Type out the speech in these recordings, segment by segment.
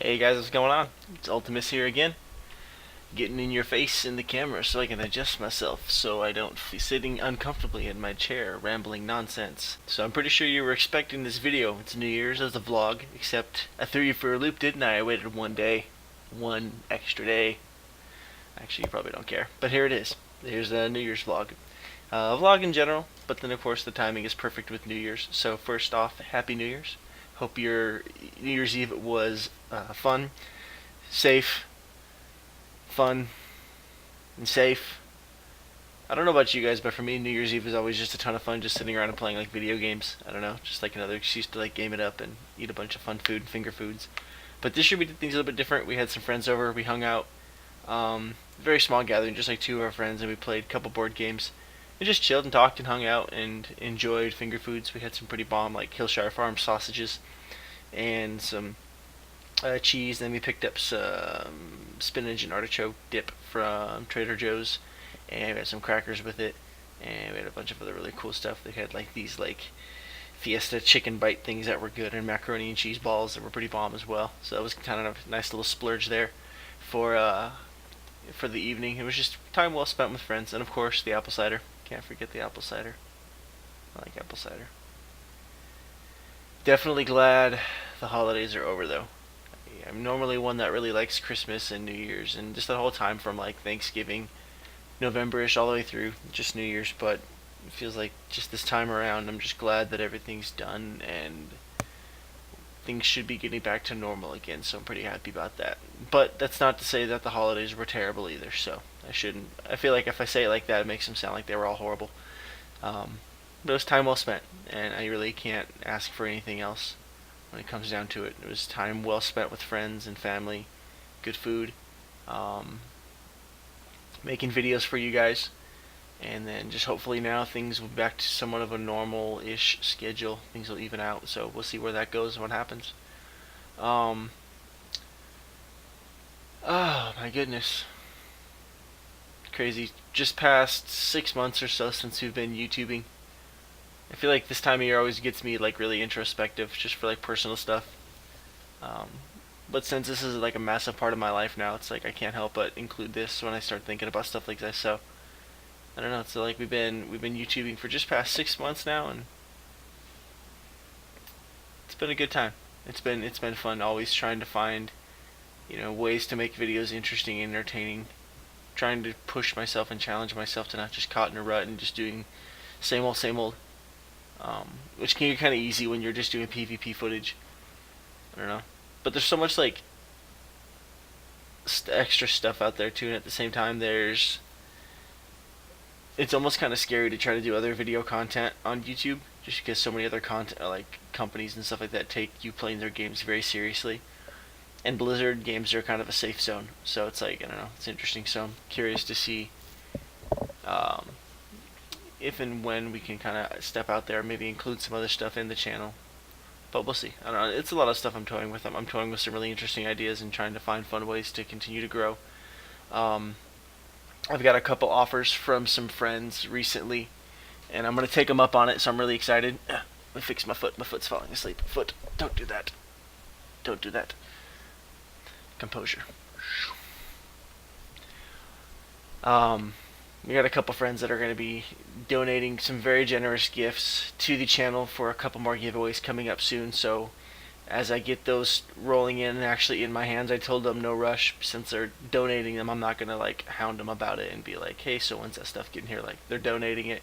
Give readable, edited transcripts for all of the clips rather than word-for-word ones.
Hey guys, what's going on? It's Ultimus here again, getting in your face in the camera so I can adjust myself so I don't be sitting uncomfortably in my chair rambling nonsense. So I'm pretty sure you were expecting this video. It's New Year's as a vlog, except I threw you for a loop, didn't I? I waited one day, one extra day. Actually, you probably don't care, but here it is. Here's a New Year's vlog. A vlog in general, but then of course the timing is perfect with New Year's. So first off, Happy New Year's. Hope your New Year's Eve was fun, safe, fun, and safe. I don't know about you guys, but for me, New Year's Eve is always just a ton of fun, just sitting around and playing like video games. I don't know, just like another excuse to like game it up and eat a bunch of fun food, finger foods. But this year we did things a little bit different. We had some friends over, we hung out, very small gathering, just like two of our friends, and we played a couple board games. We just chilled and talked and hung out and enjoyed finger foods. We had some pretty bomb like Hillshire Farm sausages and some cheese. Then we picked up some spinach and artichoke dip from Trader Joe's, and we had some crackers with it. And we had a bunch of other really cool stuff. They had like these like Fiesta chicken bite things that were good, and macaroni and cheese balls that were pretty bomb as well. So that was kind of a nice little splurge there for the evening. It was just time well spent with friends, and of course the apple cider. Can't forget the apple cider. I like apple cider. Definitely glad the holidays are over though. I'm normally one that really likes Christmas and New Year's and just the whole time from like Thanksgiving, November-ish all the way through just New Year's, but it feels like just this time around I'm just glad that everything's done and things should be getting back to normal again, so I'm pretty happy about that. But that's not to say that the holidays were terrible either, so I feel like if I say it like that, it makes them sound like they were all horrible. But it was time well spent, and I really can't ask for anything else when it comes down to it. It was time well spent with friends and family, good food, um, making videos for you guys, and then just hopefully now things will be back to somewhat of a normal-ish schedule. Things will even out, so we'll see where that goes and what happens. Um, oh my goodness, crazy. Just past 6 months or so since we've been YouTubing. I feel like this time of year always gets me like really introspective, just for like personal stuff. Um, but since this is like a massive part of my life now, it's like I can't help but include this when I start thinking about stuff like this. So I don't know. So like we've been YouTubing for just past 6 months now, and it's been a good time. It's been fun. Always trying to find ways to make videos interesting and entertaining. Trying to push myself and challenge myself to not just caught in a rut and just doing same old same old. Which can get kind of easy when you're just doing PvP footage. I don't know, but there's so much like extra stuff out there too, and at the same time, it's almost kind of scary to try to do other video content on YouTube, just because so many other content like companies and stuff like that take you playing their games very seriously. And Blizzard games are kind of a safe zone, so it's like I don't know, it's interesting. So I'm curious to see um, if and when we can kind of step out there, maybe include some other stuff in the channel. But we'll see. I don't know. It's a lot of stuff I'm toying with. I'm toying with some really interesting ideas and trying to find fun ways to continue to grow. Um, I've got a couple offers from some friends recently, and I'm going to take them up on it, so I'm really excited. Let me fix my foot. My foot's falling asleep. Foot, don't do that. Don't do that. Composure. We got a couple friends that are going to be donating some very generous gifts to the channel for a couple more giveaways coming up soon. So as I get those rolling in and actually in my hands, I told them no rush. Since they're donating them, I'm not going to like hound them about it and be like, hey, so when's that stuff getting here? Like, they're donating it.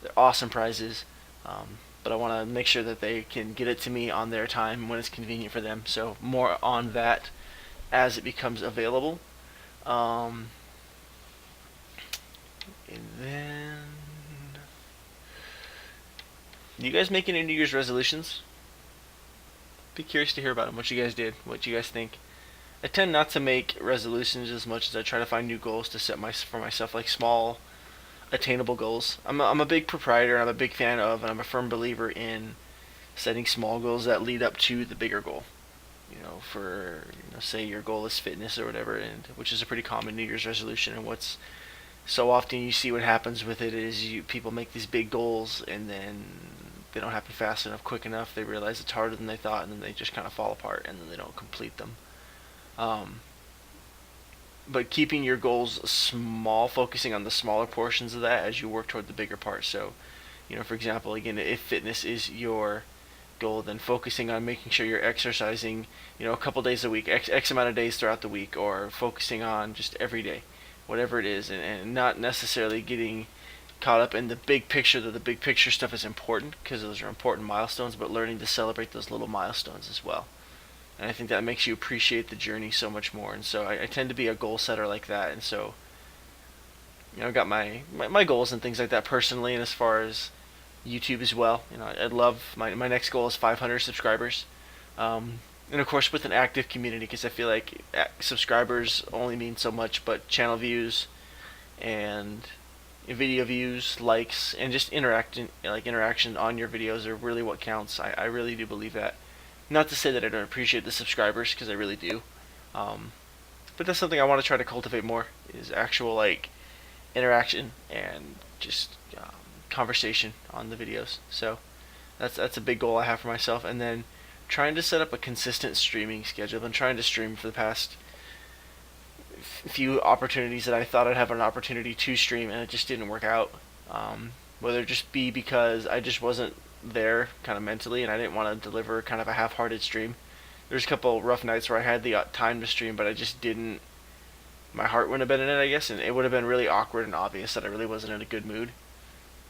They're awesome prizes. But I want to make sure that they can get it to me on their time when it's convenient for them. So more on that as it becomes available. And then, do you guys make any New Year's resolutions? Be curious to hear about them. What you guys did. What you guys think. I tend not to make resolutions as much as I try to find new goals to set for myself, like small, attainable goals. I'm a big proprietor. I'm a big fan of, and I'm a firm believer in setting small goals that lead up to the bigger goal. Say your goal is fitness or whatever, and which is a pretty common New Year's resolution. And what's so often you see what happens with it is people make these big goals and then they don't happen fast enough, quick enough. They realize it's harder than they thought, and then they just kind of fall apart, and then they don't complete them. Um, but keeping your goals small, focusing on the smaller portions of that as you work toward the bigger part. So, for example, again, if fitness is your goal, then focusing on making sure you're exercising, a couple days a week, X amount of days throughout the week, or focusing on just every day, whatever it is, and not necessarily getting caught up in the big picture, that the big picture stuff is important because those are important milestones, but learning to celebrate those little milestones as well. And I think that makes you appreciate the journey so much more. And so I tend to be a goal setter like that. And so, I've got my goals and things like that personally, and as far as YouTube as well. I'd love my next goal is 500 subscribers, and of course with an active community, because I feel like subscribers only mean so much, but channel views and video views, likes, and just interaction on your videos are really what counts. I really do believe that. Not to say that I don't appreciate the subscribers, because I really do. But that's something I want to try to cultivate more, is actual interaction and just conversation on the videos. So that's a big goal I have for myself. And then trying to set up a consistent streaming schedule. I've been trying to stream for the past few opportunities that I thought I'd have an opportunity to stream, and it just didn't work out. Whether it just be because I just wasn't there kind of mentally, and I didn't want to deliver kind of a half-hearted stream. There's a couple rough nights where I had the time to stream, but I just didn't. My heart wouldn't have been in it, I guess, and it would have been really awkward and obvious that I really wasn't in a good mood.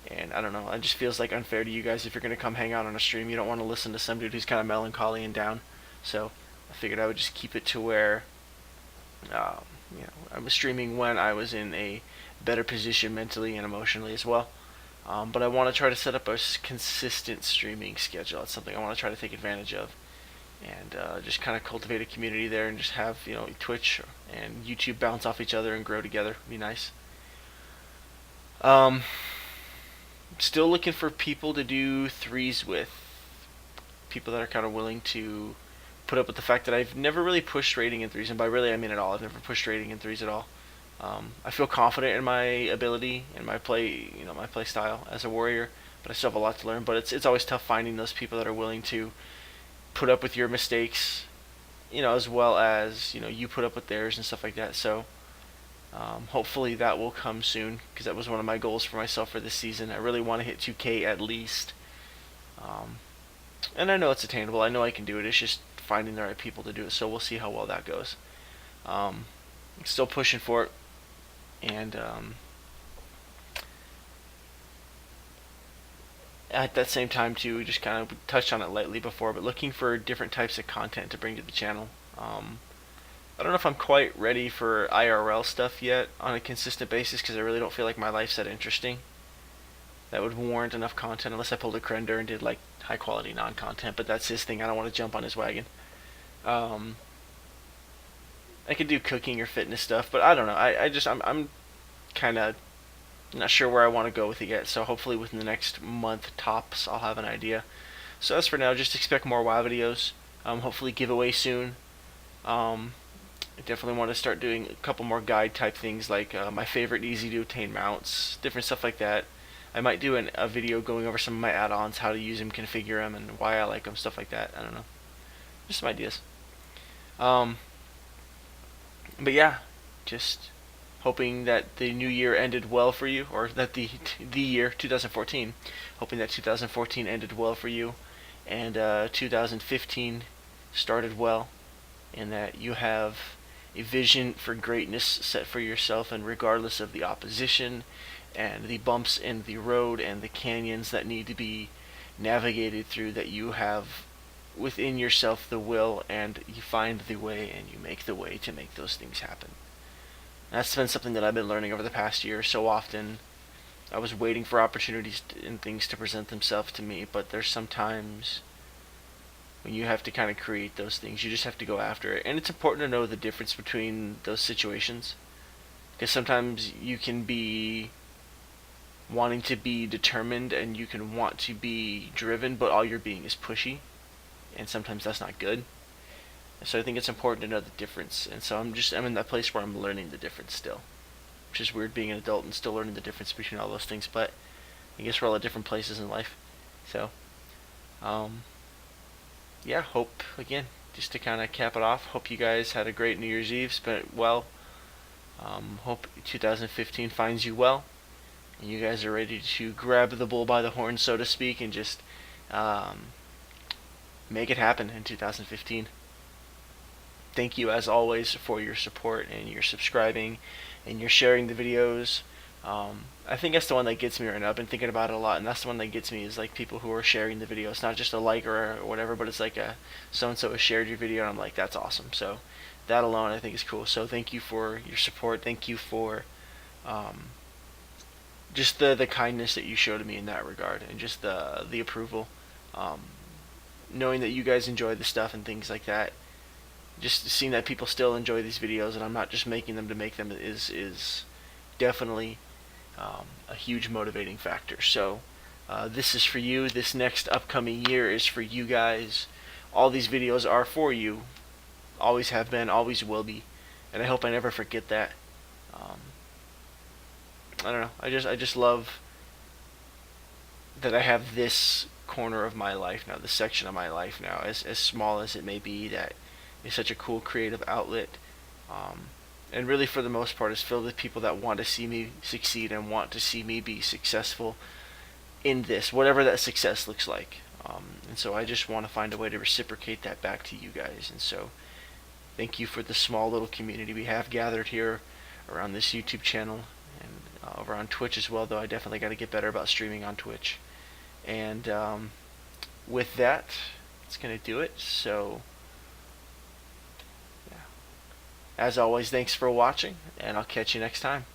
And I don't know, it just feels like unfair to you guys if you're going to come hang out on a stream. You don't want to listen to some dude who's kind of melancholy and down. So I figured I would just keep it to where I was streaming when I was in a better position mentally and emotionally as well. But I want to try to set up a consistent streaming schedule. It's something I want to try to take advantage of, and just kind of cultivate a community there, and just have Twitch and YouTube bounce off each other and grow together. It'd be nice. Still looking for people to do threes with, people that are kind of willing to put up with the fact that I've never really pushed rating in threes, and by really I mean at all. I've never pushed rating in threes at all. I feel confident in my ability and my play, my play style as a warrior, but I still have a lot to learn. But it's always tough finding those people that are willing to put up with your mistakes, as well as you put up with theirs and stuff like that. So hopefully that will come soon, because that was one of my goals for myself for this season. I really want to hit 2K at least, and I know it's attainable. I know I can do it. It's just finding the right people to do it. So we'll see how well that goes. I'm still pushing for it, and at that same time too, we just kind of touched on it lightly before, but looking for different types of content to bring to the channel. I don't know if I'm quite ready for IRL stuff yet on a consistent basis, because I really don't feel like my life's that interesting that would warrant enough content, unless I pulled a Krender and did like high quality non-content, but that's his thing. I don't want to jump on his wagon. I could do cooking or fitness stuff, but I don't know. I'm kind of not sure where I want to go with it yet, so hopefully within the next month tops I'll have an idea. So as for now, just expect more WoW videos. Hopefully giveaway soon. I definitely want to start doing a couple more guide type things, like my favorite easy to obtain mounts, different stuff like that. I might do a video going over some of my add-ons, how to use them, configure them, and why I like them, stuff like that. I don't know. Just some ideas. But yeah, just hoping that the new year ended well for you, or that the year 2014, hoping that 2014 ended well for you, and 2015 started well, and that you have a vision for greatness set for yourself, and regardless of the opposition and the bumps in the road and the canyons that need to be navigated through, that you have within yourself the will, and you find the way and you make the way to make those things happen. That's been something that I've been learning over the past year. So often I was waiting for opportunities and things to present themselves to me, but there's sometimes when you have to kind of create those things. You just have to go after it, and it's important to know the difference between those situations, because sometimes you can be wanting to be determined and you can want to be driven, but all you're being is pushy, and sometimes that's not good. So I think it's important to know the difference, and so I'm in that place where I'm learning the difference still, which is weird, being an adult and still learning the difference between all those things, but I guess we're all at different places in life. So yeah, hope again just to kind of cap it off, hope you guys had a great New Year's Eve, spent it well. Hope 2015 finds you well, and you guys are ready to grab the bull by the horn, so to speak, and just make it happen in 2015. Thank you as always for your support and your subscribing and your sharing the videos. I think that's the one that gets me right now. I've been thinking about it a lot, and that's the one that gets me, is like people who are sharing the video. It's not just a like or whatever, but it's like a so-and-so has shared your video, and I'm like, that's awesome. So that alone I think is cool. So thank you for your support. Thank you for just the kindness that you show to me in that regard, and just the approval. Knowing that you guys enjoy the stuff and things like that, just seeing that people still enjoy these videos and I'm not just making them to make them is definitely a huge motivating factor. So this is for you. This next upcoming year is for you guys. All these videos are for you. Always have been, always will be, and I hope I never forget that. I don't know. I just love that I have this corner of my life now, this section of my life now, as small as it may be, that is such a cool creative outlet. And really, for the most part, is filled with people that want to see me succeed and want to see me be successful in this, whatever that success looks like. And so I just want to find a way to reciprocate that back to you guys. And so thank you for the small little community we have gathered here around this YouTube channel, and over on Twitch as well, though I definitely got to get better about streaming on Twitch. And with that, it's going to do it. So as always, thanks for watching, and I'll catch you next time.